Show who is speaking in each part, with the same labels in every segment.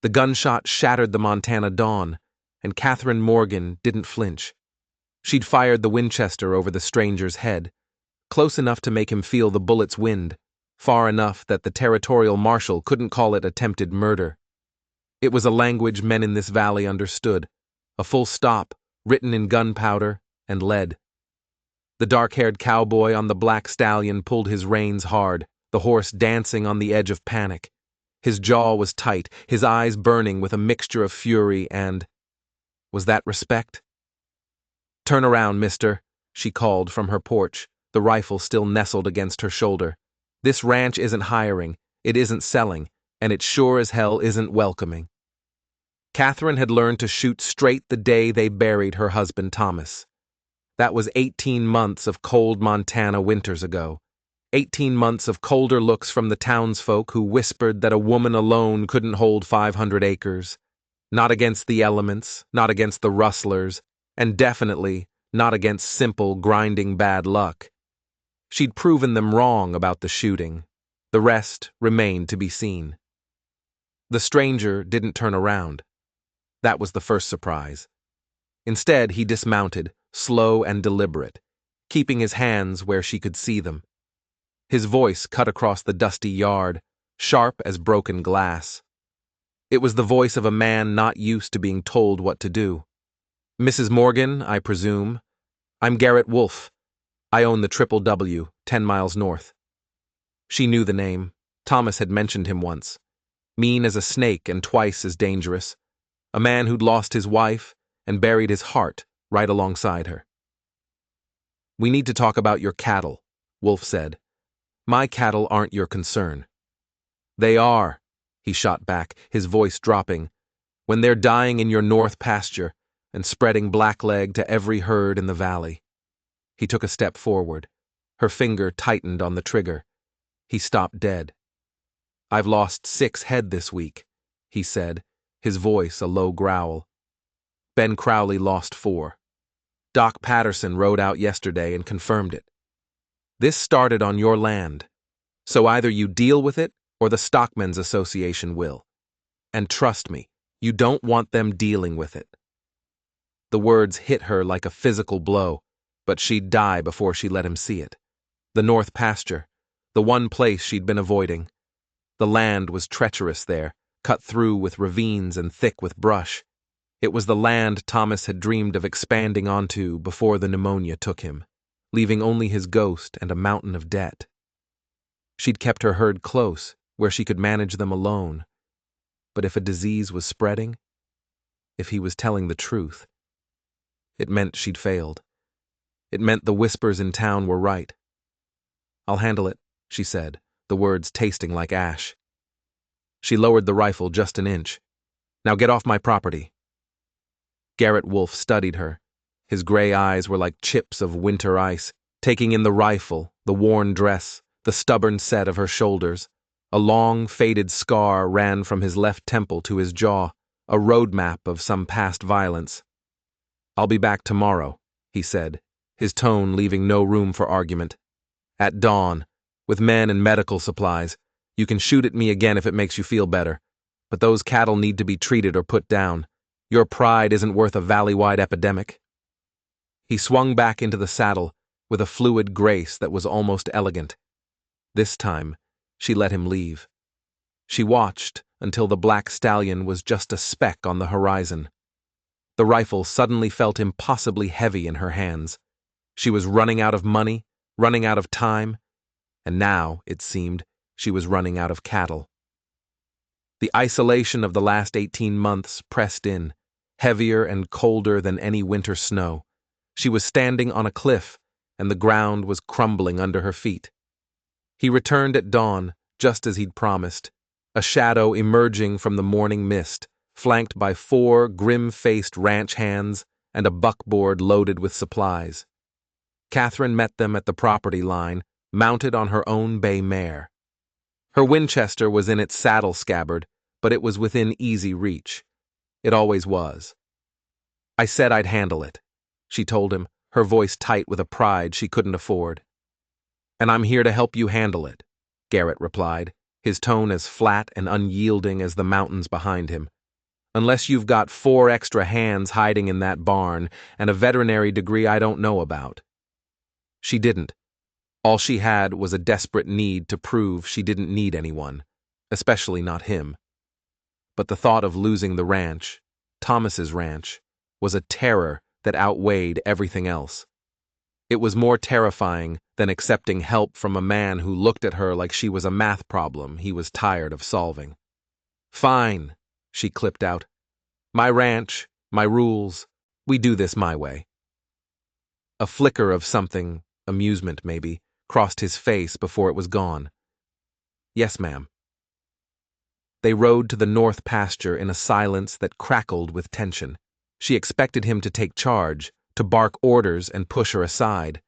Speaker 1: The gunshot shattered the Montana dawn, and Catherine Morgan didn't flinch. She'd fired the Winchester over the stranger's head, close enough to make him feel the bullet's wind, far enough that the territorial marshal couldn't call it attempted murder. It was a language men in this valley understood, a full stop, written in gunpowder and lead. The dark-haired cowboy on the black stallion pulled his reins hard, the horse dancing on the edge of panic. His jaw was tight, his eyes burning with a mixture of fury and— was that respect? "Turn around, mister," she called from her porch, the rifle still nestled against her shoulder. "This ranch isn't hiring, it isn't selling, and it sure as hell isn't welcoming." Catherine had learned to shoot straight the day they buried her husband Thomas. That was 18 months of cold Montana winters ago. 18 months of colder looks from the townsfolk who whispered that a woman alone couldn't hold 500 acres. Not against the elements, not against the rustlers, and definitely not against simple, grinding bad luck. She'd proven them wrong about the shooting. The rest remained to be seen. The stranger didn't turn around. That was the first surprise. Instead, he dismounted, slow and deliberate, keeping his hands where she could see them. His voice cut across the dusty yard, sharp as broken glass. It was the voice of a man not used to being told what to do. "Mrs. Morgan, I presume. I'm Garrett Wolfe. I own the Triple W, 10 miles north." She knew the name. Thomas had mentioned him once. Mean as a snake and twice as dangerous. A man who'd lost his wife and buried his heart right alongside her. "We need to talk about your cattle," Wolfe said. "My cattle aren't your concern." "They are," he shot back, his voice dropping, "when they're dying in your north pasture and spreading blackleg to every herd in the valley." He took a step forward. Her finger tightened on the trigger. He stopped dead. "I've lost 6 head this week," he said, his voice a low growl. "Ben Crowley lost 4. Doc Patterson rode out yesterday and confirmed it. This started on your land, so either you deal with it or the Stockmen's Association will. And trust me, you don't want them dealing with it." The words hit her like a physical blow, but she'd die before she let him see it. The north pasture, the one place she'd been avoiding. The land was treacherous there, cut through with ravines and thick with brush. It was the land Thomas had dreamed of expanding onto before the pneumonia took him, leaving only his ghost and a mountain of debt. She'd kept her herd close, where she could manage them alone. But if a disease was spreading, if he was telling the truth, it meant she'd failed. It meant the whispers in town were right. "I'll handle it," she said, the words tasting like ash. She lowered the rifle just an inch. "Now get off my property." Garrett Wolfe studied her. His gray eyes were like chips of winter ice, taking in the rifle, the worn dress, the stubborn set of her shoulders. A long, faded scar ran from his left temple to his jaw, a roadmap of some past violence. "I'll be back tomorrow," he said, his tone leaving no room for argument. "At dawn, with men and medical supplies. You can shoot at me again if it makes you feel better. But those cattle need to be treated or put down. Your pride isn't worth a valley-wide epidemic." He swung back into the saddle with a fluid grace that was almost elegant. This time, she let him leave. She watched until the black stallion was just a speck on the horizon. The rifle suddenly felt impossibly heavy in her hands. She was running out of money, running out of time, and now, it seemed, she was running out of cattle. The isolation of the last 18 months pressed in, heavier and colder than any winter snow. She was standing on a cliff, and the ground was crumbling under her feet. He returned at dawn, just as he'd promised, a shadow emerging from the morning mist, flanked by 4 grim-faced ranch hands and a buckboard loaded with supplies. Catherine met them at the property line, mounted on her own bay mare. Her Winchester was in its saddle scabbard, but it was within easy reach. It always was. "I said I'd handle it," she told him, her voice tight with a pride she couldn't afford. "And I'm here to help you handle it," Garrett replied, his tone as flat and unyielding as the mountains behind him. "Unless you've got 4 extra hands hiding in that barn and a veterinary degree I don't know about." She didn't. All she had was a desperate need to prove she didn't need anyone, especially not him. But the thought of losing the ranch, Thomas's ranch, was a terror that outweighed everything else. It was more terrifying than accepting help from a man who looked at her like she was a math problem he was tired of solving. "Fine," she clipped out. "My ranch, my rules, we do this my way." A flicker of something, amusement maybe, crossed his face before it was gone. "Yes, ma'am." They rode to the north pasture in a silence that crackled with tension. She expected him to take charge, to bark orders and push her aside.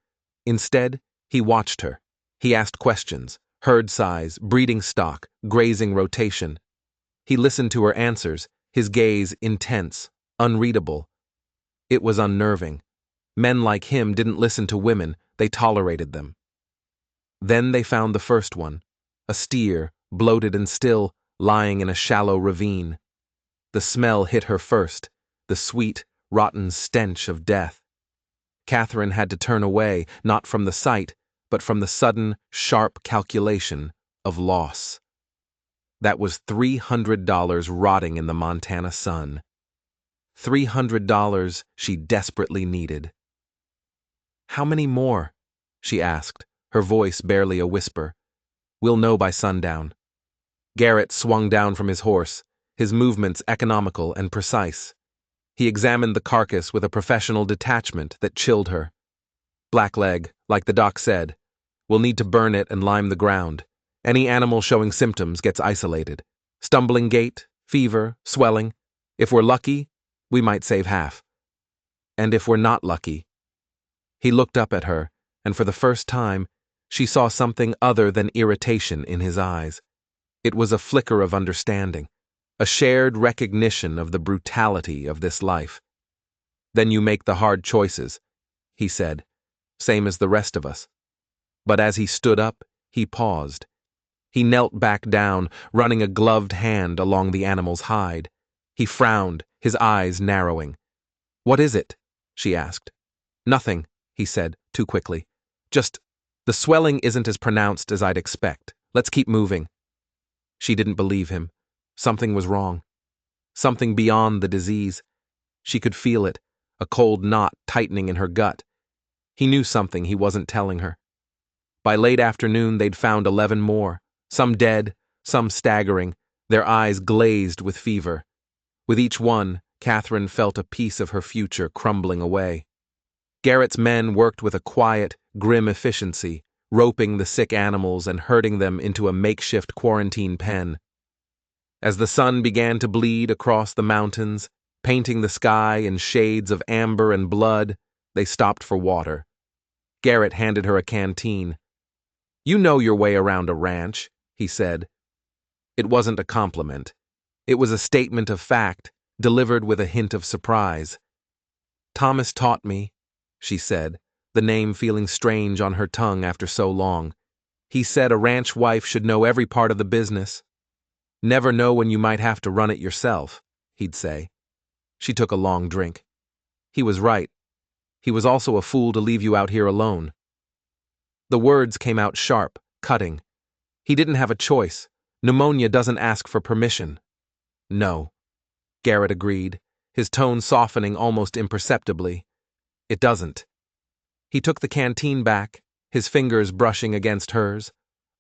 Speaker 1: Instead, he watched her. He asked questions: herd size, breeding stock, grazing rotation. He listened to her answers, his gaze intense, unreadable. It was unnerving. Men like him didn't listen to women, they tolerated them. Then they found the first one, a steer, bloated and still, lying in a shallow ravine. The smell hit her first, the sweet, rotten stench of death. Catherine had to turn away, not from the sight, but from the sudden, sharp calculation of loss. That was $300 rotting in the Montana sun. $300 she desperately needed. "How many more?" she asked, her voice barely a whisper. "We'll know by sundown." Garrett swung down from his horse, his movements economical and precise. He examined the carcass with a professional detachment that chilled her. "Blackleg, like the doc said. We'll need to burn it and lime the ground. Any animal showing symptoms gets isolated. Stumbling gait, fever, swelling. If we're lucky, we might save half. And if we're not lucky..." He looked up at her, and for the first time, she saw something other than irritation in his eyes. It was a flicker of understanding, a shared recognition of the brutality of this life. "Then you make the hard choices," he said, "same as the rest of us." But as he stood up, he paused. He knelt back down, running a gloved hand along the animal's hide. He frowned, his eyes narrowing. "What is it?" she asked. "Nothing," he said, too quickly. "Just, the swelling isn't as pronounced as I'd expect. Let's keep moving." She didn't believe him. Something was wrong. Something beyond the disease. She could feel it, a cold knot tightening in her gut. He knew something he wasn't telling her. By late afternoon, they'd found 11 more, some dead, some staggering, their eyes glazed with fever. With each one, Catherine felt a piece of her future crumbling away. Garrett's men worked with a quiet, grim efficiency, roping the sick animals and herding them into a makeshift quarantine pen. As the sun began to bleed across the mountains, painting the sky in shades of amber and blood, they stopped for water. Garrett handed her a canteen. "You know your way around a ranch," he said. It wasn't a compliment. It was a statement of fact, delivered with a hint of surprise. "Thomas taught me," she said, the name feeling strange on her tongue after so long. "He said a ranch wife should know every part of the business. Never know when you might have to run it yourself," he'd say. She took a long drink. He was right. He was also a fool to leave you out here alone. The words came out sharp, cutting. He didn't have a choice. Pneumonia doesn't ask for permission. "No," Garrett agreed, his tone softening almost imperceptibly. "It doesn't." He took the canteen back, his fingers brushing against hers,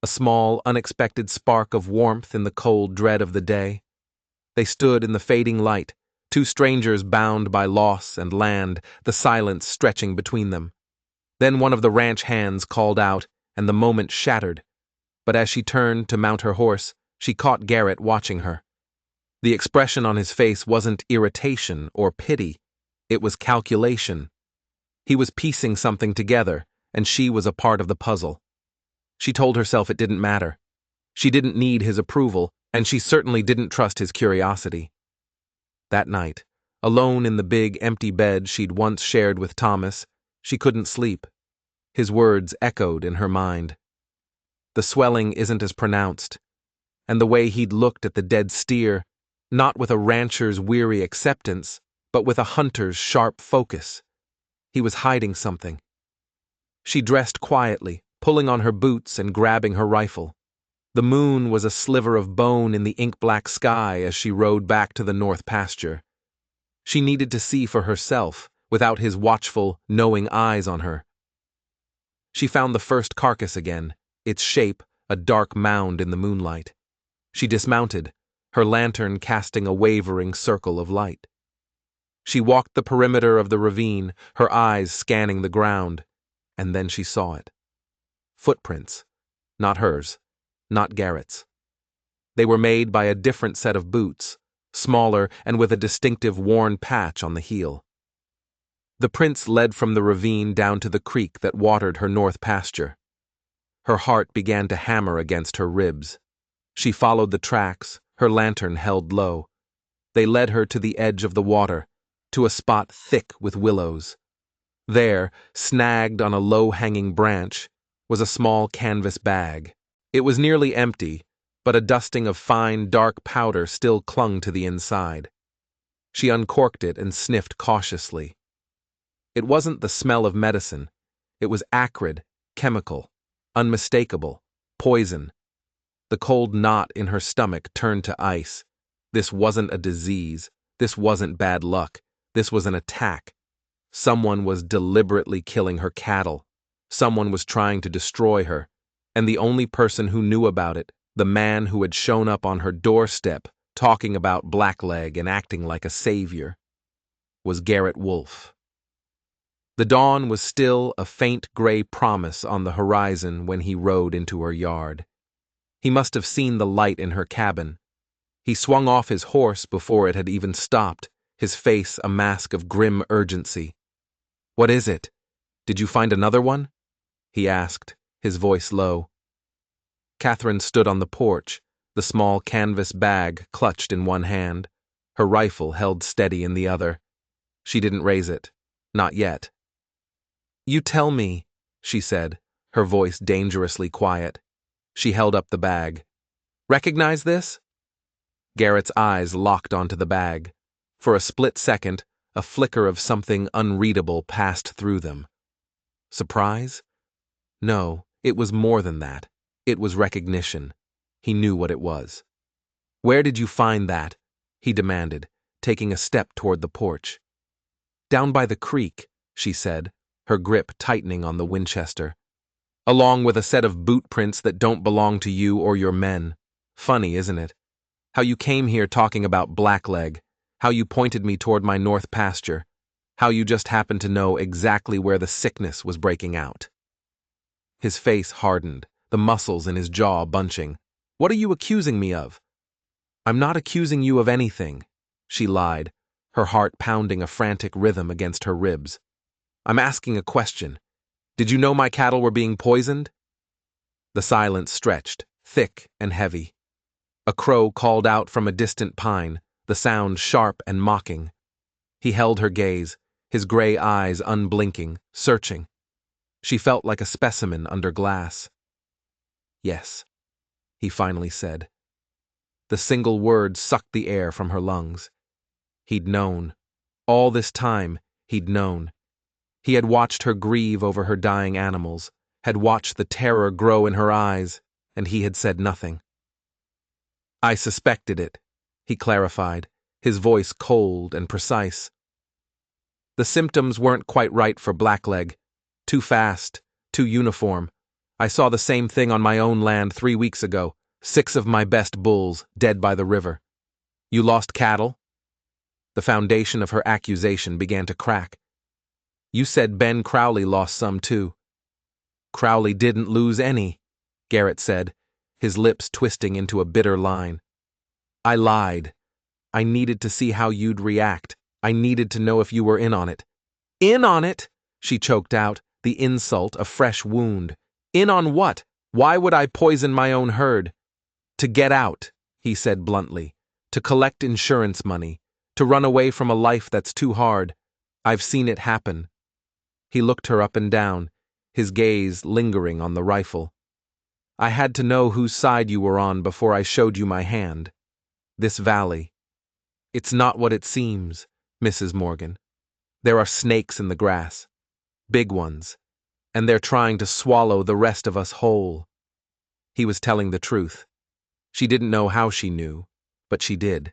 Speaker 1: a small, unexpected spark of warmth in the cold dread of the day. They stood in the fading light, two strangers bound by loss and land, the silence stretching between them. Then one of the ranch hands called out, and the moment shattered. But as she turned to mount her horse, she caught Garrett watching her. The expression on his face wasn't irritation or pity, it was calculation. He was piecing something together, and she was a part of the puzzle. She told herself it didn't matter. She didn't need his approval, and she certainly didn't trust his curiosity. That night, alone in the big, empty bed she'd once shared with Thomas, she couldn't sleep. His words echoed in her mind. "The swelling isn't as pronounced. and the way he'd looked at the dead steer, not with a rancher's weary acceptance, but with a hunter's sharp focus. He was hiding something. She dressed quietly, pulling on her boots and grabbing her rifle. The moon was a sliver of bone in the ink-black sky as she rode back to the north pasture. She needed to see for herself, without his watchful, knowing eyes on her. She found the first carcass again, its shape a dark mound in the moonlight. She dismounted, her lantern casting a wavering circle of light. She walked the perimeter of the ravine, her eyes scanning the ground, and then she saw it. Footprints. Not hers. Not Garrett's. They were made by a different set of boots, smaller and with a distinctive worn patch on the heel. The prints led from the ravine down to the creek that watered her north pasture. Her heart began to hammer against her ribs. She followed the tracks, her lantern held low. They led her to the edge of the water, to a spot thick with willows. There, snagged on a low-hanging branch, was a small canvas bag. It was nearly empty, but a dusting of fine, dark powder still clung to the inside. She uncorked it and sniffed cautiously. It wasn't the smell of medicine. It was acrid, chemical, unmistakable, poison. The cold knot in her stomach turned to ice. This wasn't a disease. This wasn't bad luck. This was an attack. Someone was deliberately killing her cattle. Someone was trying to destroy her. And the only person who knew about it, the man who had shown up on her doorstep, talking about Blackleg and acting like a savior, was Garrett Wolfe. The dawn was still a faint gray promise on the horizon when he rode into her yard. He must have seen the light in her cabin. He swung off his horse before it had even stopped, his face a mask of grim urgency. "What is it? Did you find another one?" he asked, his voice low. Catherine stood on the porch, the small canvas bag clutched in one hand, her rifle held steady in the other. She didn't raise it. Not yet. "You tell me," she said, her voice dangerously quiet. She held up the bag. "Recognize this?" Garrett's eyes locked onto the bag. For a split second, a flicker of something unreadable passed through them. Surprise? No, it was more than that. It was recognition. He knew what it was. "Where did you find that?" he demanded, taking a step toward the porch. "Down by the creek," she said, her grip tightening on the Winchester. "Along with a set of boot prints that don't belong to you or your men. Funny, isn't it? How you came here talking about Blackleg, how you pointed me toward my north pasture, how you just happened to know exactly where the sickness was breaking out." His face hardened, the muscles in his jaw bunching. "What are you accusing me of?" "I'm not accusing you of anything," she lied, her heart pounding a frantic rhythm against her ribs. "I'm asking a question. Did you know my cattle were being poisoned?" The silence stretched, thick and heavy. A crow called out from a distant pine, the sound sharp and mocking. He held her gaze, his gray eyes unblinking, searching. She felt like a specimen under glass. "Yes," he finally said. The single word sucked the air from her lungs. He'd known. All this time, he'd known. He had watched her grieve over her dying animals, had watched the terror grow in her eyes, and he had said nothing. "I suspected it," he clarified, his voice cold and precise. "The symptoms weren't quite right for Blackleg. Too fast, too uniform. I saw the same thing on my own land 3 weeks ago, 6 of my best bulls dead by the river. You lost cattle?" The foundation of her accusation began to crack. "You said Ben Crowley lost some too." "Crowley didn't lose any," Garrett said, his lips twisting into a bitter line. "I lied. I needed to see how you'd react. I needed to know if you were in on it." "In on it?" she choked out, the insult a fresh wound. "In on what? Why would I poison my own herd?" "To get out," he said bluntly. "To collect insurance money. To run away from a life that's too hard. I've seen it happen." He looked her up and down, his gaze lingering on the rifle. I had to know whose side you were on before I showed you my hand. This valley. It's not what it seems, Mrs. Morgan. There are snakes in the grass. Big ones. And they're trying to swallow the rest of us whole. He was telling the truth. She didn't know how she knew, but she did.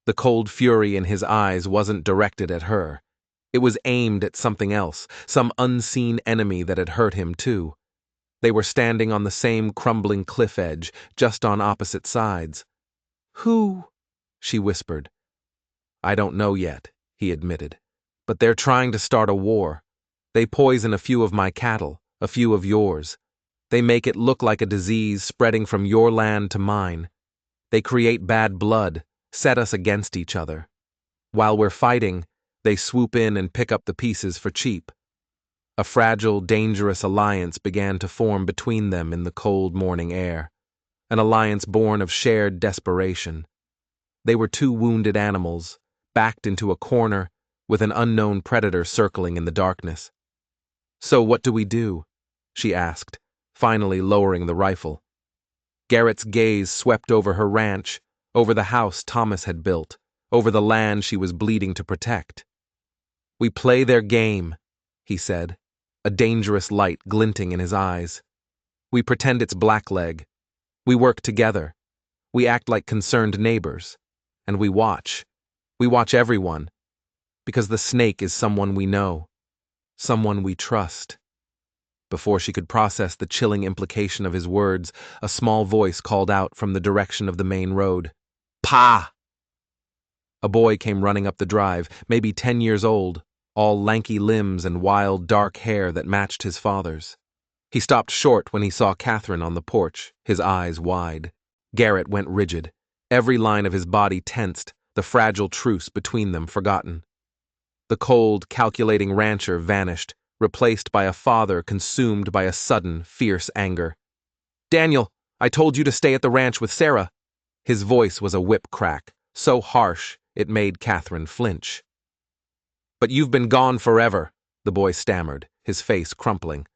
Speaker 1: The cold fury in his eyes wasn't directed at her. It was aimed at something else, some unseen enemy that had hurt him too. They were standing on the same crumbling cliff edge, just on opposite sides. Who? She whispered. I don't know yet, he admitted. But they're trying to start a war. They poison a few of my cattle, a few of yours. They make it look like a disease spreading from your land to mine. They create bad blood, set us against each other. While we're fighting, they swoop in and pick up the pieces for cheap. A fragile, dangerous alliance began to form between them in the cold morning air, an alliance born of shared desperation. They were two wounded animals, backed into a corner, with an unknown predator circling in the darkness. So what do we do? She asked, finally lowering the rifle. Garrett's gaze swept over her ranch, over the house Thomas had built, over the land she was bleeding to protect. We play their game, he said, a dangerous light glinting in his eyes. We pretend it's blackleg. We work together. We act like concerned neighbors. And we watch. We watch everyone. Because the snake is someone we know. Someone we trust. Before she could process the chilling implication of his words, a small voice called out from the direction of the main road. Pa! A boy came running up the drive, maybe 10 years old, all lanky limbs and wild, dark hair that matched his father's. He stopped short when he saw Catherine on the porch, his eyes wide. Garrett went rigid, every line of his body tensed, the fragile truce between them forgotten. The cold, calculating rancher vanished, replaced by a father consumed by a sudden, fierce anger. Daniel, I told you to stay at the ranch with Sarah. His voice was a whip crack, so harsh it made Catherine flinch. But you've been gone forever, the boy stammered, his face crumpling.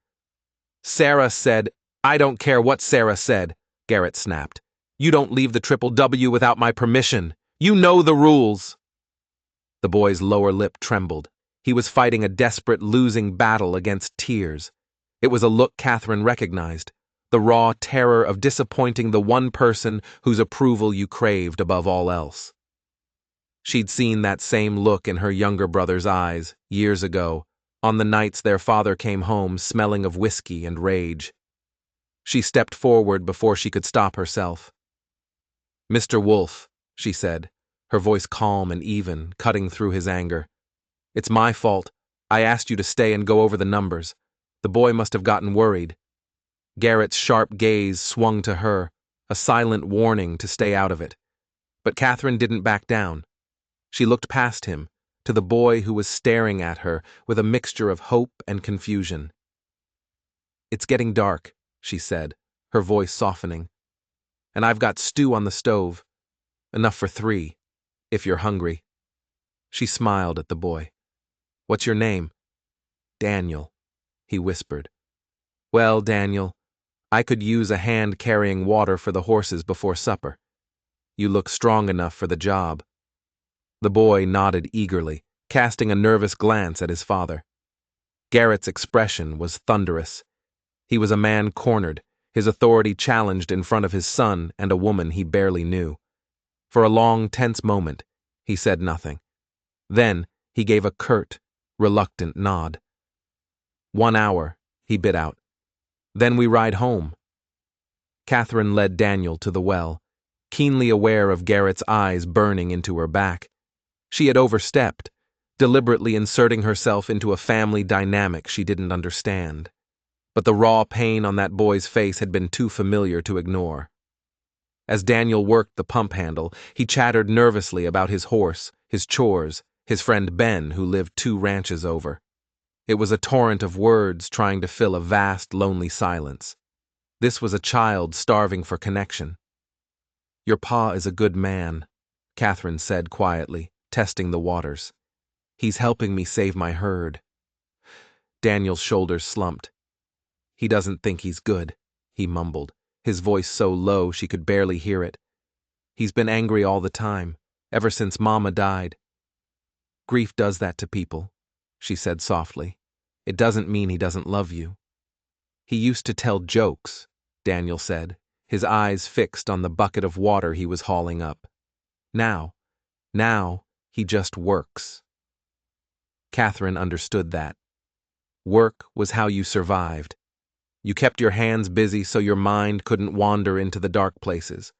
Speaker 1: Sarah said, I don't care what Sarah said, Garrett snapped. You don't leave the Triple W without my permission. You know the rules. The boy's lower lip trembled. He was fighting a desperate, losing battle against tears. It was a look Catherine recognized, the raw terror of disappointing the one person whose approval you craved above all else. She'd seen that same look in her younger brother's eyes, years ago, on the nights their father came home smelling of whiskey and rage. She stepped forward before she could stop herself. Mr. Wolfe, she said, her voice calm and even, cutting through his anger. It's my fault. I asked you to stay and go over the numbers. The boy must have gotten worried. Garrett's sharp gaze swung to her, a silent warning to stay out of it. But Catherine didn't back down. She looked past him, to the boy who was staring at her with a mixture of hope and confusion. It's getting dark, she said, her voice softening. And I've got stew on the stove. Enough for 3, if you're hungry. She smiled at the boy. What's your name? Daniel, he whispered. Well, Daniel, I could use a hand carrying water for the horses before supper. You look strong enough for the job. The boy nodded eagerly, casting a nervous glance at his father. Garrett's expression was thunderous. He was a man cornered, his authority challenged in front of his son and a woman he barely knew. For a long, tense moment, he said nothing. Then he gave a curt, reluctant nod. 1 hour, he bit out. Then we ride home. Catherine led Daniel to the well, keenly aware of Garrett's eyes burning into her back. She had overstepped, deliberately inserting herself into a family dynamic she didn't understand. But the raw pain on that boy's face had been too familiar to ignore. As Daniel worked the pump handle, he chattered nervously about his horse, his chores, his friend Ben, who lived 2 ranches over. It was a torrent of words trying to fill a vast, lonely silence. This was a child starving for connection. Your pa is a good man, Catherine said quietly, testing the waters. He's helping me save my herd. Daniel's shoulders slumped. He doesn't think he's good, he mumbled. his voice so low she could barely hear it. He's been angry all the time, ever since Mama died. Grief does that to people, she said softly. It doesn't mean he doesn't love you. He used to tell jokes, Daniel said, his eyes fixed on the bucket of water he was hauling up. Now he just works. Catherine understood that. Work was how you survived. You kept your hands busy so your mind couldn't wander into the dark places.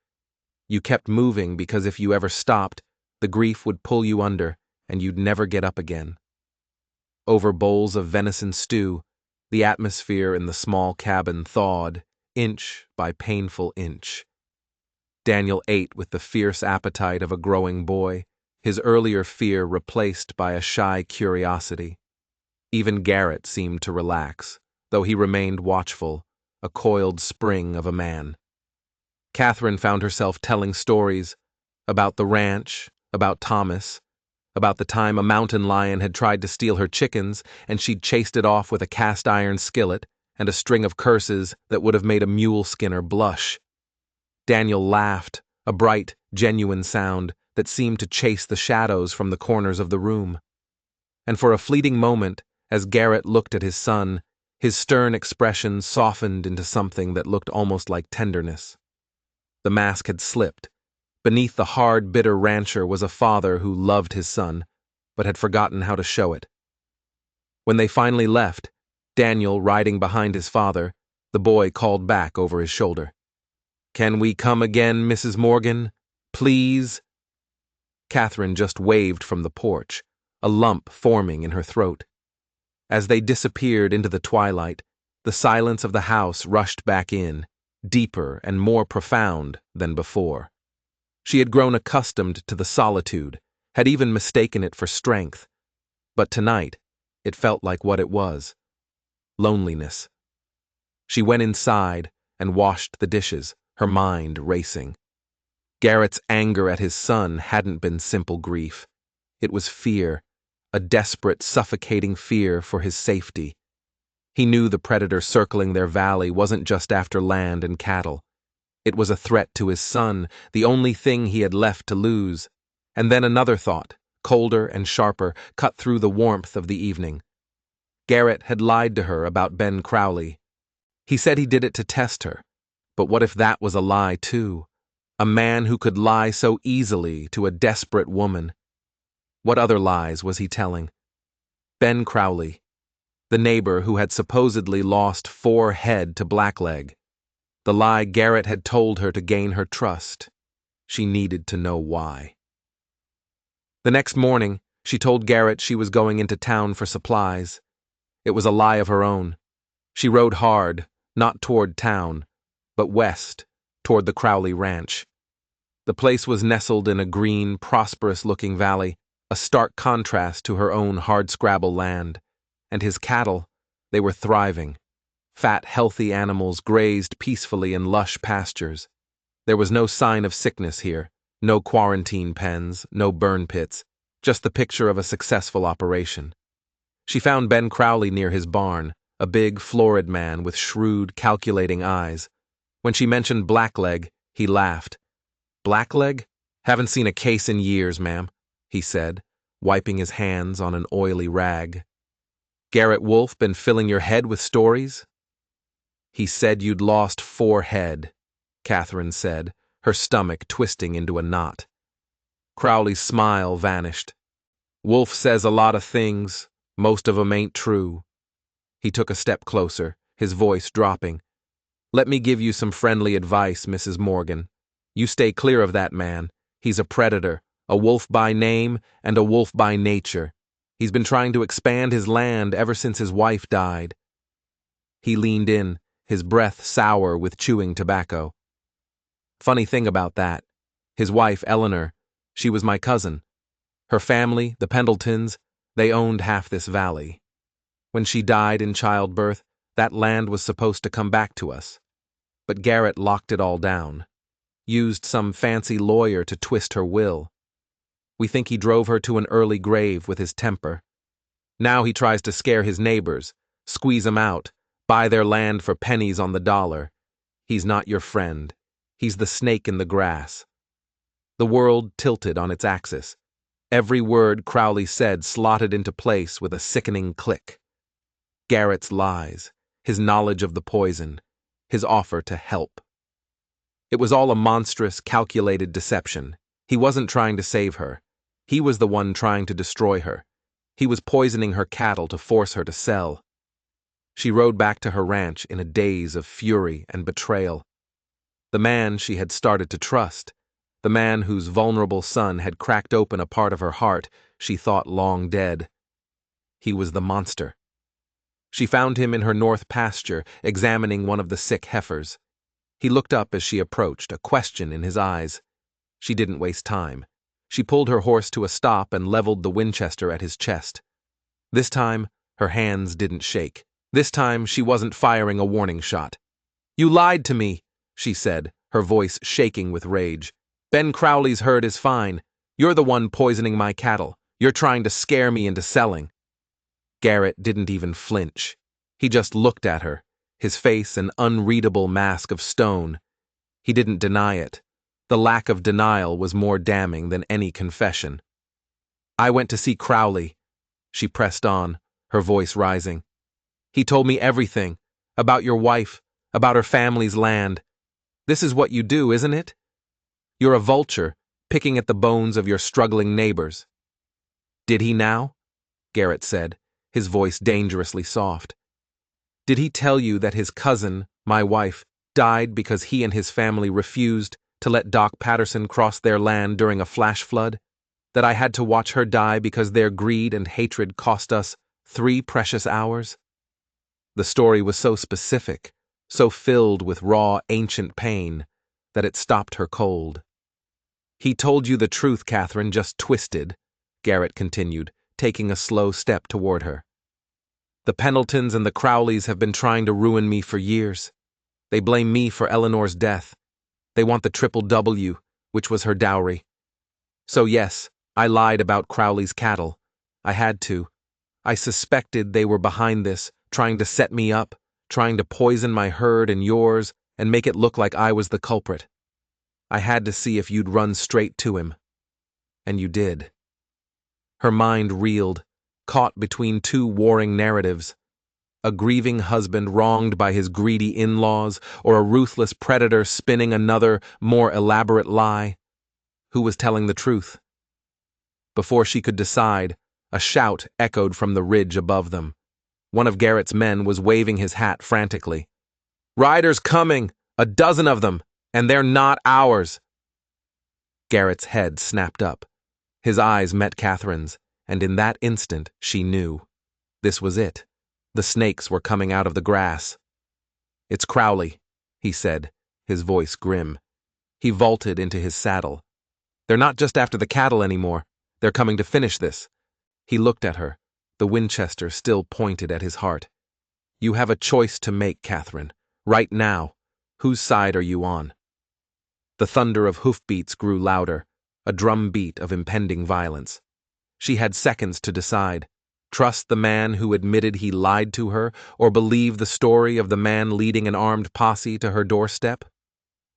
Speaker 1: You kept moving because if you ever stopped, the grief would pull you under and you'd never get up again. Over bowls of venison stew, the atmosphere in the small cabin thawed, inch by painful inch. Daniel ate with the fierce appetite of a growing boy, his earlier fear replaced by a shy curiosity. Even Garrett seemed to relax, though he remained watchful, a coiled spring of a man. Catherine found herself telling stories about the ranch, about Thomas, about the time a mountain lion had tried to steal her chickens and she'd chased it off with a cast-iron skillet and a string of curses that would have made a mule skinner blush. Daniel laughed, a bright, genuine sound that seemed to chase the shadows from the corners of the room. And for a fleeting moment, as Garrett looked at his son, his stern expression softened into something that looked almost like tenderness. The mask had slipped. Beneath the hard, bitter rancher was a father who loved his son, but had forgotten how to show it. When they finally left, Daniel riding behind his father, the boy called back over his shoulder. "Can we come again, Mrs. Morgan? Please?" Catherine just waved from the porch, a lump forming in her throat. As they disappeared into the twilight, the silence of the house rushed back in, deeper and more profound than before. She had grown accustomed to the solitude, had even mistaken it for strength, but tonight it felt like what it was: loneliness. She went inside and washed the dishes, her mind racing. Garrett's anger at his son hadn't been simple grief. It was fear, a desperate, suffocating fear for his safety. He knew the predator circling their valley wasn't just after land and cattle. It was a threat to his son, the only thing he had left to lose. And then another thought, colder and sharper, cut through the warmth of the evening. Garrett had lied to her about Ben Crowley. He said he did it to test her. But what if that was a lie, too? A man who could lie so easily to a desperate woman. What other lies was he telling? Ben Crowley, the neighbor who had supposedly lost 4 head to blackleg. The lie Garrett had told her to gain her trust. She needed to know why. The next morning, she told Garrett she was going into town for supplies. It was a lie of her own. She rode hard, not toward town, but west, toward the Crowley Ranch. The place was nestled in a green, prosperous-looking valley, a stark contrast to her own hardscrabble land. And his cattle, they were thriving. Fat, healthy animals grazed peacefully in lush pastures. There was no sign of sickness here, no quarantine pens, no burn pits, just the picture of a successful operation. She found Ben Crowley near his barn, a big, florid man with shrewd, calculating eyes. When she mentioned blackleg, he laughed. "Blackleg? Haven't seen a case in years, ma'am," he said, wiping his hands on an oily rag. "Garrett Wolfe been filling your head with stories?" "He said you'd lost 4 head, Catherine said, her stomach twisting into a knot. Crowley's smile vanished. "Wolfe says a lot of things, most of 'em ain't true." He took a step closer, his voice dropping. "Let me give you some friendly advice, Mrs. Morgan. You stay clear of that man. He's a predator, a wolf by name and a wolf by nature. He's been trying to expand his land ever since his wife died." He leaned in, his breath sour with chewing tobacco. "Funny thing about that. His wife, Eleanor, she was my cousin. Her family, the Pendletons, they owned half this valley. When she died in childbirth, that land was supposed to come back to us. But Garrett locked it all down. Used some fancy lawyer to twist her will. We think he drove her to an early grave with his temper. Now he tries to scare his neighbors, squeeze 'em out, buy their land for pennies on the dollar. He's not your friend. He's the snake in the grass. The world tilted on its axis. Every word Crowley said slotted into place with a sickening click. Garrett's lies, his knowledge of the poison, his offer to help. It was all a monstrous, calculated deception. He wasn't trying to save her. He was the one trying to destroy her. He was poisoning her cattle to force her to sell. She rode back to her ranch in a daze of fury and betrayal. The man she had started to trust, the man whose vulnerable son had cracked open a part of her heart she thought long dead. He was the monster. She found him in her north pasture, examining one of the sick heifers. He looked up as she approached, a question in his eyes. She didn't waste time. She pulled her horse to a stop and leveled the Winchester at his chest. This time, her hands didn't shake. This time, she wasn't firing a warning shot. "You lied to me," she said, her voice shaking with rage. "Ben Crowley's herd is fine. You're the one poisoning my cattle. You're trying to scare me into selling." Garrett didn't even flinch. He just looked at her, his face an unreadable mask of stone. He didn't deny it. The lack of denial was more damning than any confession. "I went to see Crowley," she pressed on, her voice rising. "He told me everything, about your wife, about her family's land. This is what you do, isn't it? You're a vulture, picking at the bones of your struggling neighbors." "Did he now?" Garrett said, his voice dangerously soft. "Did he tell you that his cousin, my wife, died because he and his family refused to let Doc Patterson cross their land during a flash flood? That I had to watch her die because their greed and hatred cost us 3 precious hours?" The story was so specific, so filled with raw, ancient pain, that it stopped her cold. "He told you the truth, Catherine, just twisted," Garrett continued, taking a slow step toward her. "The Pendletons and the Crowleys have been trying to ruin me for years. They blame me for Eleanor's death. They want the triple W, which was her dowry. So yes, I lied about Crowley's cattle. I had to. I suspected they were behind this, trying to set me up, trying to poison my herd and yours, and make it look like I was the culprit. I had to see if you'd run straight to him. And you did." Her mind reeled, caught between 2 warring narratives. A grieving husband wronged by his greedy in-laws, or a ruthless predator spinning another, more elaborate lie. Who was telling the truth? Before she could decide, a shout echoed from the ridge above them. One of Garrett's men was waving his hat frantically. "Riders coming! A dozen of them! And they're not ours!" Garrett's head snapped up. His eyes met Catherine's, and in that instant she knew. This was it. The snakes were coming out of the grass. "It's Crowley," he said, his voice grim. He vaulted into his saddle. "They're not just after the cattle anymore. They're coming to finish this." He looked at her, the Winchester still pointed at his heart. "You have a choice to make, Catherine. Right now. Whose side are you on?" The thunder of hoofbeats grew louder, a drum beat of impending violence. She had seconds to decide. Trust the man who admitted he lied to her, or believe the story of the man leading an armed posse to her doorstep?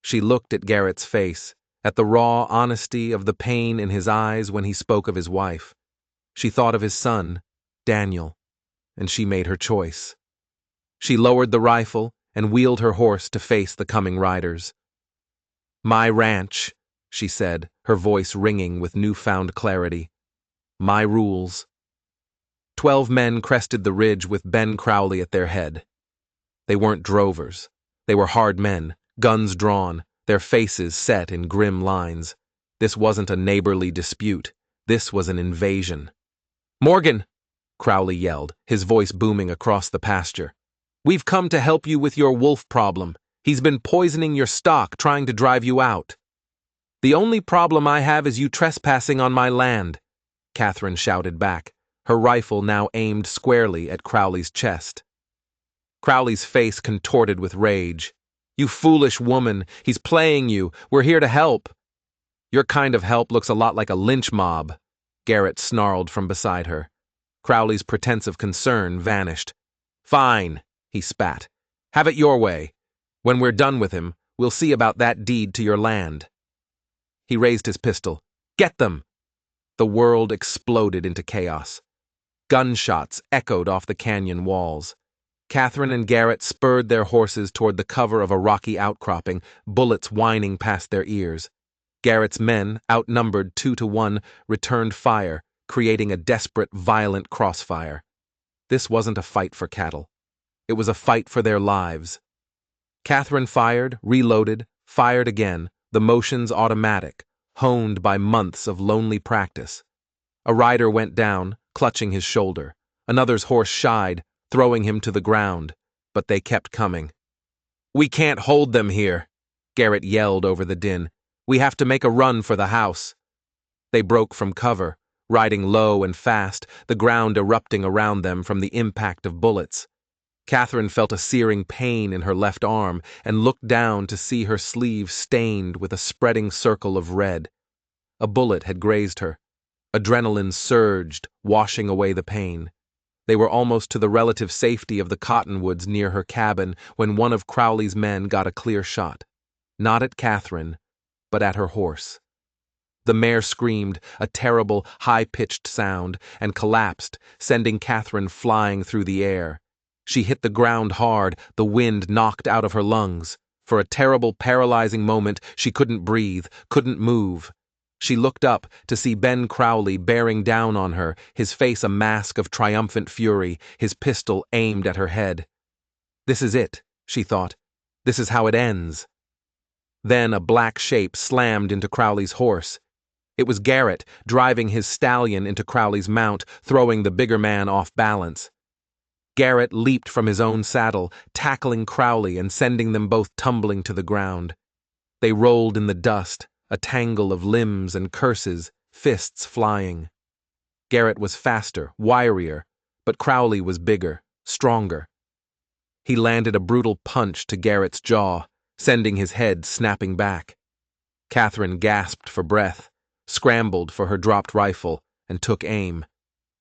Speaker 1: She looked at Garrett's face, at the raw honesty of the pain in his eyes when he spoke of his wife. She thought of his son, Daniel, and she made her choice. She lowered the rifle and wheeled her horse to face the coming riders. "My ranch," she said, her voice ringing with newfound clarity. "My rules." 12 men crested the ridge with Ben Crowley at their head. They weren't drovers. They were hard men, guns drawn, their faces set in grim lines. This wasn't a neighborly dispute. This was an invasion. "Morgan!" Crowley yelled, his voice booming across the pasture. "We've come to help you with your wolf problem. He's been poisoning your stock, trying to drive you out." "The only problem I have is you trespassing on my land," Catherine shouted back, her rifle now aimed squarely at Crowley's chest. Crowley's face contorted with rage. "You foolish woman, he's playing you. We're here to help." "Your kind of help looks a lot like a lynch mob," Garrett snarled from beside her. Crowley's pretense of concern vanished. "Fine," he spat. "Have it your way. When we're done with him, we'll see about that deed to your land. He raised his pistol. Get them! The world exploded into chaos. Gunshots echoed off the canyon walls. Catherine and Garrett spurred their horses toward the cover of a rocky outcropping, bullets whining past their ears. Garrett's men, outnumbered 2-1, returned fire, creating a desperate, violent crossfire. This wasn't a fight for cattle. It was a fight for their lives. Catherine fired, reloaded, fired again, the motions automatic, honed by months of lonely practice. A rider went down, clutching his shoulder. Another's horse shied, throwing him to the ground, but they kept coming. "We can't hold them here," Garrett yelled over the din. "We have to make a run for the house." They broke from cover, riding low and fast, the ground erupting around them from the impact of bullets. Catherine felt a searing pain in her left arm and looked down to see her sleeve stained with a spreading circle of red. A bullet had grazed her. Adrenaline surged, washing away the pain. They were almost to the relative safety of the cottonwoods near her cabin when one of Crowley's men got a clear shot. Not at Catherine, but at her horse. The mare screamed, a terrible, high-pitched sound, and collapsed, sending Catherine flying through the air. She hit the ground hard, the wind knocked out of her lungs. For a terrible, paralyzing moment, she couldn't breathe, couldn't move. She looked up to see Ben Crowley bearing down on her, his face a mask of triumphant fury, his pistol aimed at her head. This is it, she thought. This is how it ends. Then a black shape slammed into Crowley's horse. It was Garrett, driving his stallion into Crowley's mount, throwing the bigger man off balance. Garrett leaped from his own saddle, tackling Crowley and sending them both tumbling to the ground. They rolled in the dust, a tangle of limbs and curses, fists flying. Garrett was faster, wirier, but Crowley was bigger, stronger. He landed a brutal punch to Garrett's jaw, sending his head snapping back. Catherine gasped for breath, scrambled for her dropped rifle, and took aim.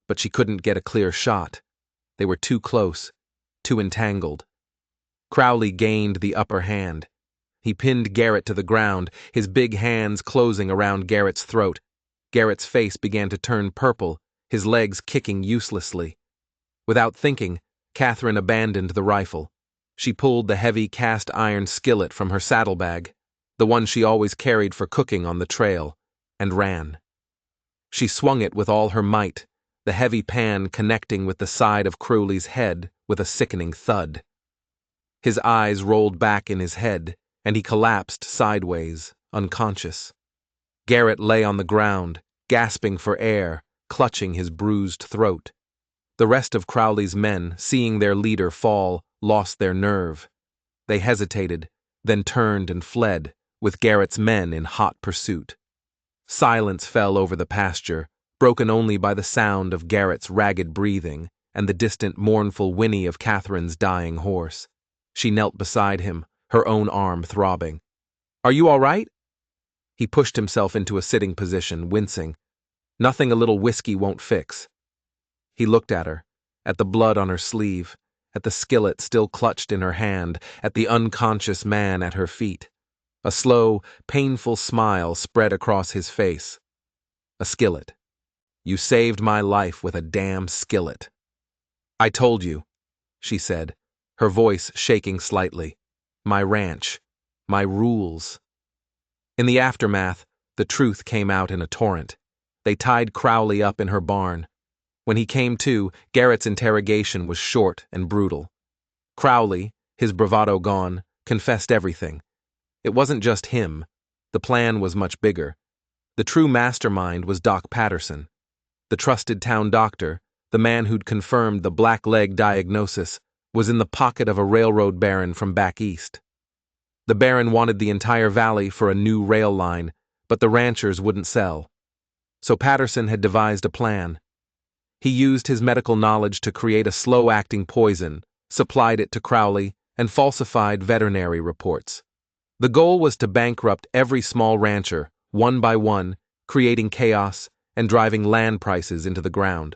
Speaker 1: But she couldn't get a clear shot. They were too close, too entangled. Crowley gained the upper hand. He pinned Garrett to the ground, his big hands closing around Garrett's throat. Garrett's face began to turn purple, his legs kicking uselessly. Without thinking, Catherine abandoned the rifle. She pulled the heavy cast-iron skillet from her saddlebag, the one she always carried for cooking on the trail, and ran. She swung it with all her might, the heavy pan connecting with the side of Crowley's head with a sickening thud. His eyes rolled back in his head, and he collapsed sideways, unconscious. Garrett lay on the ground, gasping for air, clutching his bruised throat. The rest of Crowley's men, seeing their leader fall, lost their nerve. They hesitated, then turned and fled, with Garrett's men in hot pursuit. Silence fell over the pasture, broken only by the sound of Garrett's ragged breathing and the distant mournful whinny of Catherine's dying horse. She knelt beside him, her own arm throbbing. "Are you all right?" He pushed himself into a sitting position, wincing. "Nothing a little whiskey won't fix." He looked at her, at the blood on her sleeve, at the skillet still clutched in her hand, at the unconscious man at her feet. A slow, painful smile spread across his face. A skillet. "You saved my life with a damn skillet." "I told you," she said, her voice shaking slightly. "My ranch. My rules." In the aftermath, the truth came out in a torrent. They tied Crowley up in her barn. When he came to, Garrett's interrogation was short and brutal. Crowley, his bravado gone, confessed everything. It wasn't just him. The plan was much bigger. The true mastermind was Doc Patterson. The trusted town doctor, the man who'd confirmed the black leg diagnosis, was in the pocket of a railroad baron from back east. The baron wanted the entire valley for a new rail line, but the ranchers wouldn't sell. So Patterson had devised a plan. He used his medical knowledge to create a slow-acting poison, supplied it to Crowley, and falsified veterinary reports. The goal was to bankrupt every small rancher, one by one, creating chaos and driving land prices into the ground.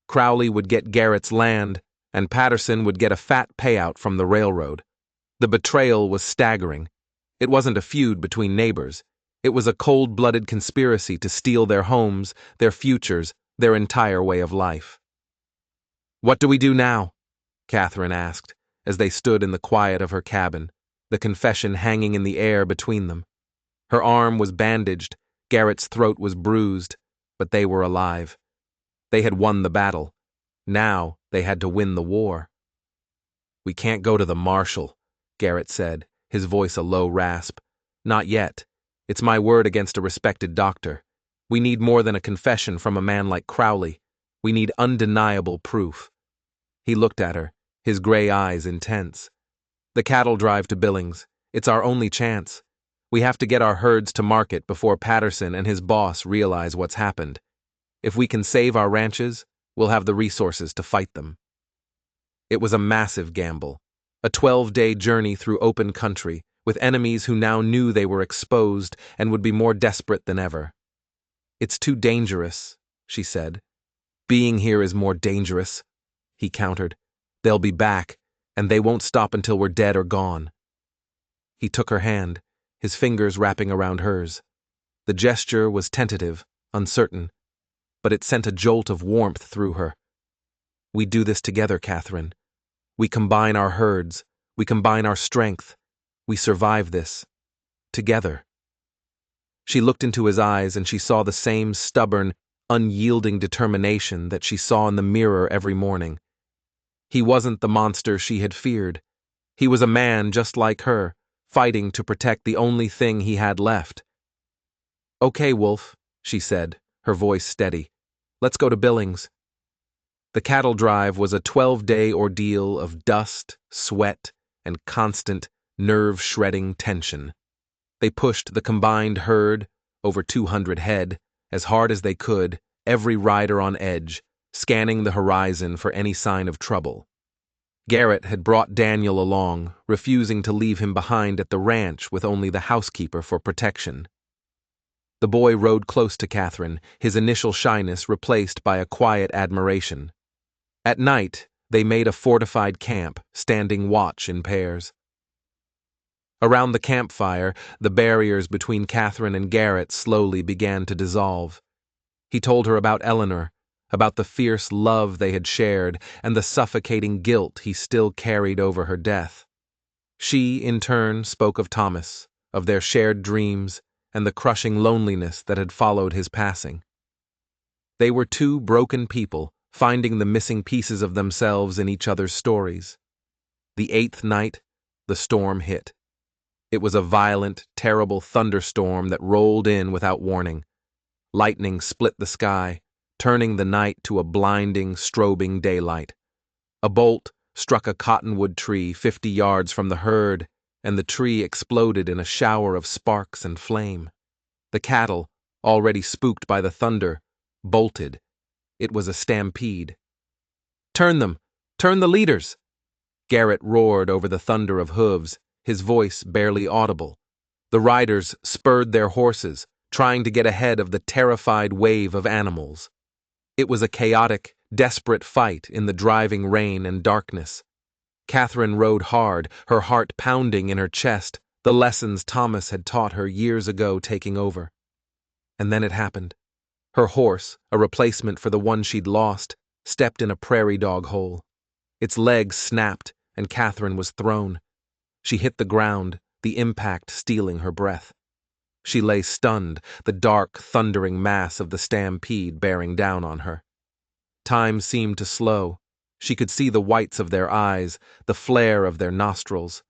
Speaker 1: Crowley would get Garrett's land, and Patterson would get a fat payout from the railroad. The betrayal was staggering. It wasn't a feud between neighbors. It was a cold-blooded conspiracy to steal their homes, their futures, their entire way of life. "What do we do now?" Catherine asked, as they stood in the quiet of her cabin, the confession hanging in the air between them. Her arm was bandaged, Garrett's throat was bruised, but they were alive. They had won the battle. Now they had to win the war. "We can't go to the marshal," Garrett said, his voice a low rasp. "Not yet. It's my word against a respected doctor. We need more than a confession from a man like Crowley. We need undeniable proof." He looked at her, his gray eyes intense. "The cattle drive to Billings. It's our only chance. We have to get our herds to market before Patterson and his boss realize what's happened. If we can save our ranches, we'll have the resources to fight them." It was a massive gamble, a 12-day journey through open country, with enemies who now knew they were exposed and would be more desperate than ever. "It's too dangerous," she said. "Being here is more dangerous," he countered. "They'll be back, and they won't stop until we're dead or gone." He took her hand, his fingers wrapping around hers. The gesture was tentative, uncertain, but it sent a jolt of warmth through her. "We do this together, Catherine. We combine our herds, we combine our strength. We survive this. Together." She looked into his eyes and she saw the same stubborn, unyielding determination that she saw in the mirror every morning. He wasn't the monster she had feared. He was a man just like her, fighting to protect the only thing he had left. "Okay, Wolf," she said, her voice steady. "Let's go to Billings." The cattle drive was a 12-day ordeal of dust, sweat, and constant, nerve-shredding tension. They pushed the combined herd, over 200 head, as hard as they could, every rider on edge, scanning the horizon for any sign of trouble. Garrett had brought Daniel along, refusing to leave him behind at the ranch with only the housekeeper for protection. The boy rode close to Catherine, his initial shyness replaced by a quiet admiration. At night, they made a fortified camp, standing watch in pairs. Around the campfire, the barriers between Catherine and Garrett slowly began to dissolve. He told her about Eleanor, about the fierce love they had shared, and the suffocating guilt he still carried over her death. She, in turn, spoke of Thomas, of their shared dreams, and the crushing loneliness that had followed his passing. They were two broken people, finding the missing pieces of themselves in each other's stories. The 8th night, the storm hit. It was a violent, terrible thunderstorm that rolled in without warning. Lightning split the sky, turning the night to a blinding, strobing daylight. A bolt struck a cottonwood tree 50 yards from the herd, and the tree exploded in a shower of sparks and flame. The cattle, already spooked by the thunder, bolted. It was a stampede. "Turn them! Turn the leaders!" Garrett roared over the thunder of hooves, his voice barely audible. The riders spurred their horses, trying to get ahead of the terrified wave of animals. It was a chaotic, desperate fight in the driving rain and darkness. Catherine rode hard, her heart pounding in her chest, the lessons Thomas had taught her years ago taking over. And then it happened. Her horse, a replacement for the one she'd lost, stepped in a prairie dog hole. Its legs snapped, and Catherine was thrown. She hit the ground, the impact stealing her breath. She lay stunned, the dark, thundering mass of the stampede bearing down on her. Time seemed to slow. She could see the whites of their eyes, the flare of their nostrils.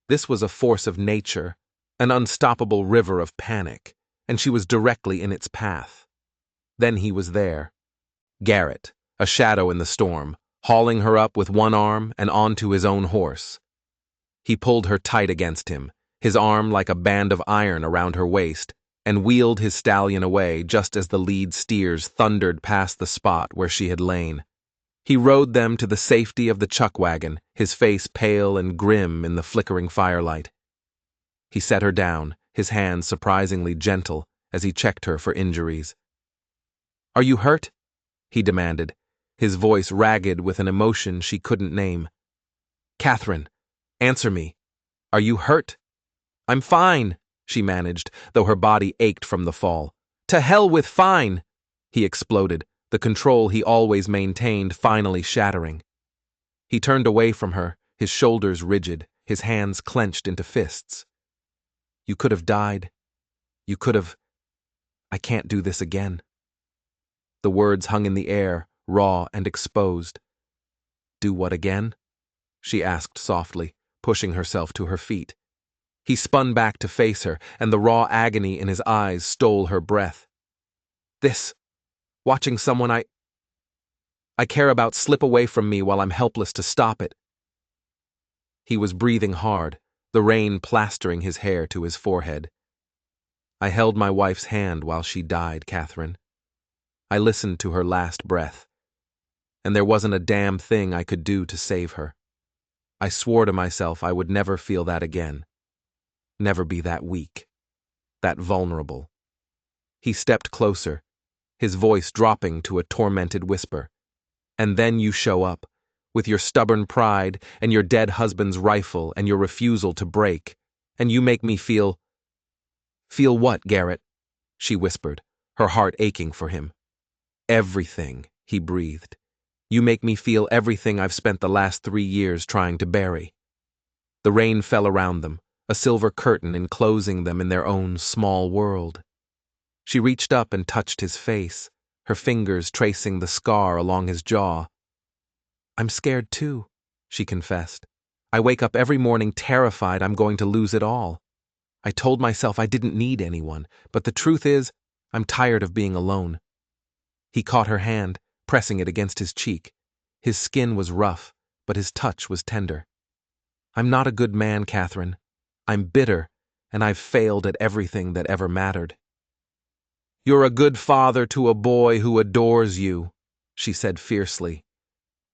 Speaker 1: This was a force of nature, an unstoppable river of panic, and she was directly in its path. Then he was there. Garrett, a shadow in the storm, hauling her up with one arm and onto his own horse. He pulled her tight against him, his arm like a band of iron around her waist, and wheeled his stallion away just as the lead steers thundered past the spot where she had lain. He rode them to the safety of the chuck wagon, his face pale and grim in the flickering firelight. He set her down, his hands surprisingly gentle as he checked her for injuries. "Are you hurt?" he demanded, his voice ragged with an emotion she couldn't name. "Catherine, answer me," Are you hurt? I'm fine, she managed, though her body ached from the fall. To hell with fine! He exploded, the control he always maintained finally shattering. He turned away from her, his shoulders rigid, his hands clenched into fists. You could have died. You could have... I can't do this again. The words hung in the air, raw and exposed. Do what again? She asked softly, pushing herself to her feet. He spun back to face her, and the raw agony in his eyes stole her breath. This, watching someone I care about slip away from me while I'm helpless to stop it. He was breathing hard, the rain plastering his hair to his forehead. I held my wife's hand while she died, Catherine. I listened to her last breath, and there wasn't a damn thing I could do to save her. I swore to myself I would never feel that again. Never be that weak, that vulnerable. He stepped closer, his voice dropping to a tormented whisper. And then you show up, with your stubborn pride and your dead husband's rifle and your refusal to break, and you make me feel... Feel what, Garrett? She whispered, her heart aching for him. Everything, he breathed. You make me feel everything I've spent the last 3 years trying to bury. The rain fell around them, a silver curtain enclosing them in their own small world. She reached up and touched his face, her fingers tracing the scar along his jaw. I'm scared too, she confessed. I wake up every morning terrified I'm going to lose it all. I told myself I didn't need anyone, but the truth is, I'm tired of being alone. He caught her hand, pressing it against his cheek. His skin was rough, but his touch was tender. I'm not a good man, Catherine. I'm bitter, and I've failed at everything that ever mattered. You're a good father to a boy who adores you, she said fiercely.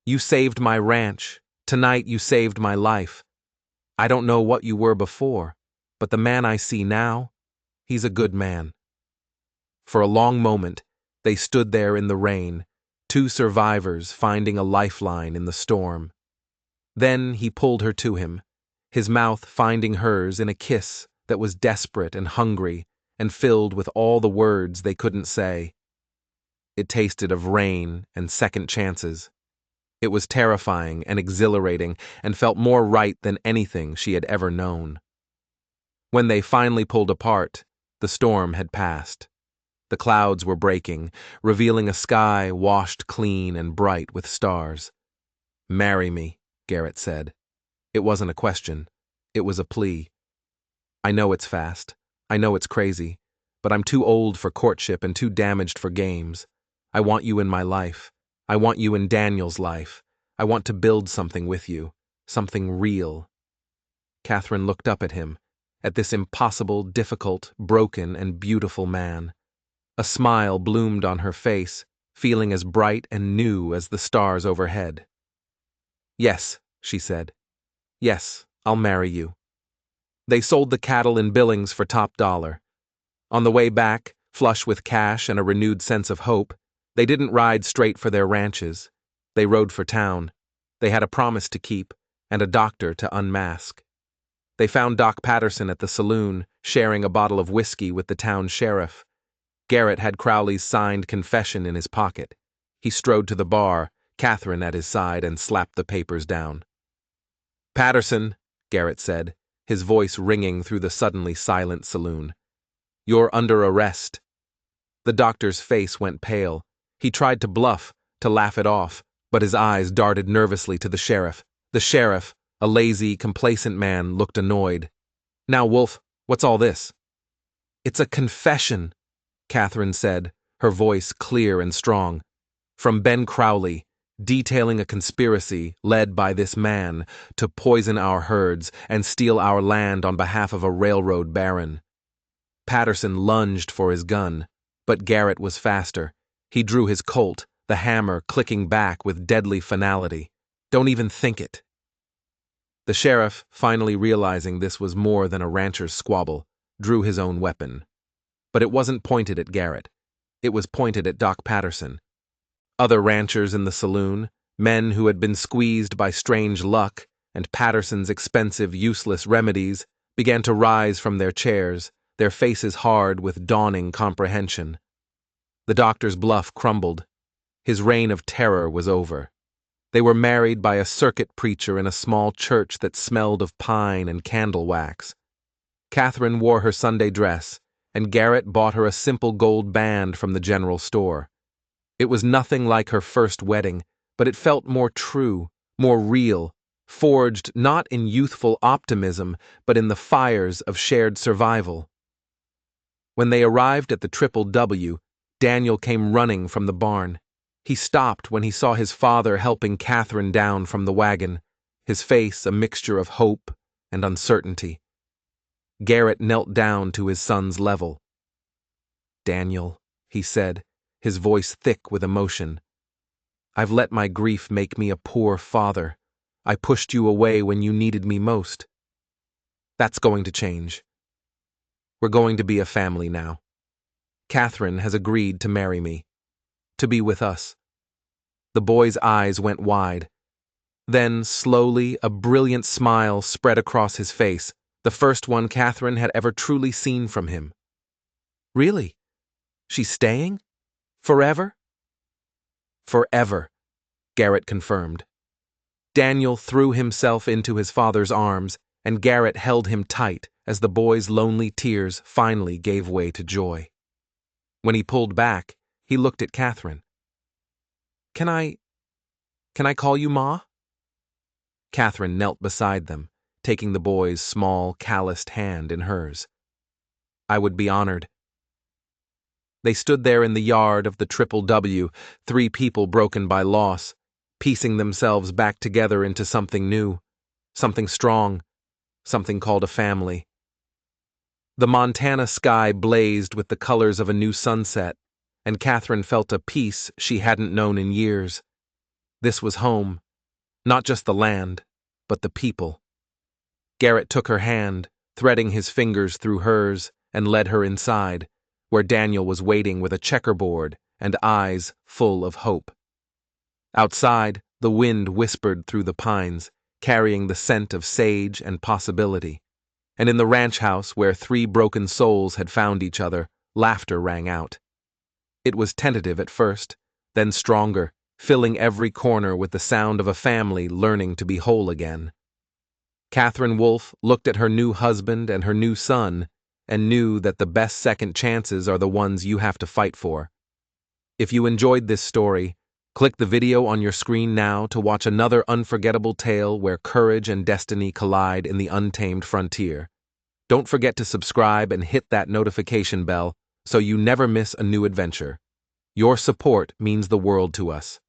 Speaker 1: You saved my ranch. Tonight you saved my life. I don't know what you were before, but the man I see now, he's a good man. For a long moment, they stood there in the rain, 2 survivors finding a lifeline in the storm. Then he pulled her to him, his mouth finding hers in a kiss that was desperate and hungry and filled with all the words they couldn't say. It tasted of rain and second chances. It was terrifying and exhilarating and felt more right than anything she had ever known. When they finally pulled apart, the storm had passed. The clouds were breaking, revealing a sky washed clean and bright with stars. Marry me, Garrett said. It wasn't a question. It was a plea. I know it's fast. I know it's crazy. But I'm too old for courtship and too damaged for games. I want you in my life. I want you in Daniel's life. I want to build something with you. Something real. Catherine looked up at him, at this impossible, difficult, broken, and beautiful man. A smile bloomed on her face, feeling as bright and new as the stars overhead. Yes, she said. Yes, I'll marry you. They sold the cattle in Billings for top dollar. On the way back, flush with cash and a renewed sense of hope, they didn't ride straight for their ranches. They rode for town. They had a promise to keep and a doctor to unmask. They found Doc Patterson at the saloon, sharing a bottle of whiskey with the town sheriff. Garrett had Crowley's signed confession in his pocket. He strode to the bar, Catherine at his side, and slapped the papers down. Patterson, Garrett said, his voice ringing through the suddenly silent saloon. You're under arrest. The doctor's face went pale. He tried to bluff, to laugh it off, but his eyes darted nervously to the sheriff. The sheriff, a lazy, complacent man, looked annoyed. Now, Wolf, what's all this? It's a confession, Catherine said, her voice clear and strong. From Ben Crowley, detailing a conspiracy led by this man to poison our herds and steal our land on behalf of a railroad baron. Patterson lunged for his gun, but Garrett was faster. He drew his Colt, the hammer clicking back with deadly finality. Don't even think it. The sheriff, finally realizing this was more than a rancher's squabble, drew his own weapon. But it wasn't pointed at Garrett. It was pointed at Doc Patterson. Other ranchers in the saloon, men who had been squeezed by strange luck, and Patterson's expensive, useless remedies began to rise from their chairs, their faces hard with dawning comprehension. The doctor's bluff crumbled. His reign of terror was over. They were married by a circuit preacher in a small church that smelled of pine and candle wax. Catherine wore her Sunday dress, and Garrett bought her a simple gold band from the general store. It was nothing like her first wedding, but it felt more true, more real, forged not in youthful optimism, but in the fires of shared survival. When they arrived at the Triple W, Daniel came running from the barn. He stopped when he saw his father helping Catherine down from the wagon, his face a mixture of hope and uncertainty. Garrett knelt down to his son's level. "Daniel," he said, his voice thick with emotion, "I've let my grief make me a poor father. I pushed you away when you needed me most. That's going to change. We're going to be a family now. Catherine has agreed to marry me, to be with us." The boy's eyes went wide. Then, slowly, a brilliant smile spread across his face, the first one Catherine had ever truly seen from him. "Really? She's staying? Forever?" "Forever," Garrett confirmed. Daniel threw himself into his father's arms, and Garrett held him tight as the boy's lonely tears finally gave way to joy. When he pulled back, he looked at Catherine. Can I call you Ma?" Catherine knelt beside them, taking the boy's small, calloused hand in hers. "I would be honored." They stood there in the yard of the Triple W, three people broken by loss, piecing themselves back together into something new, something strong, something called a family. The Montana sky blazed with the colors of a new sunset, and Catherine felt a peace she hadn't known in years. This was home, not just the land, but the people. Garrett took her hand, threading his fingers through hers, and led her inside, where Daniel was waiting with a checkerboard and eyes full of hope. Outside, the wind whispered through the pines, carrying the scent of sage and possibility. And in the ranch house where three broken souls had found each other, laughter rang out. It was tentative at first, then stronger, filling every corner with the sound of a family learning to be whole again. Catherine Wolfe looked at her new husband and her new son and knew that the best second chances are the ones you have to fight for. If you enjoyed this story, click the video on your screen now to watch another unforgettable tale where courage and destiny collide in the untamed frontier. Don't forget to subscribe and hit that notification bell so you never miss a new adventure. Your support means the world to us.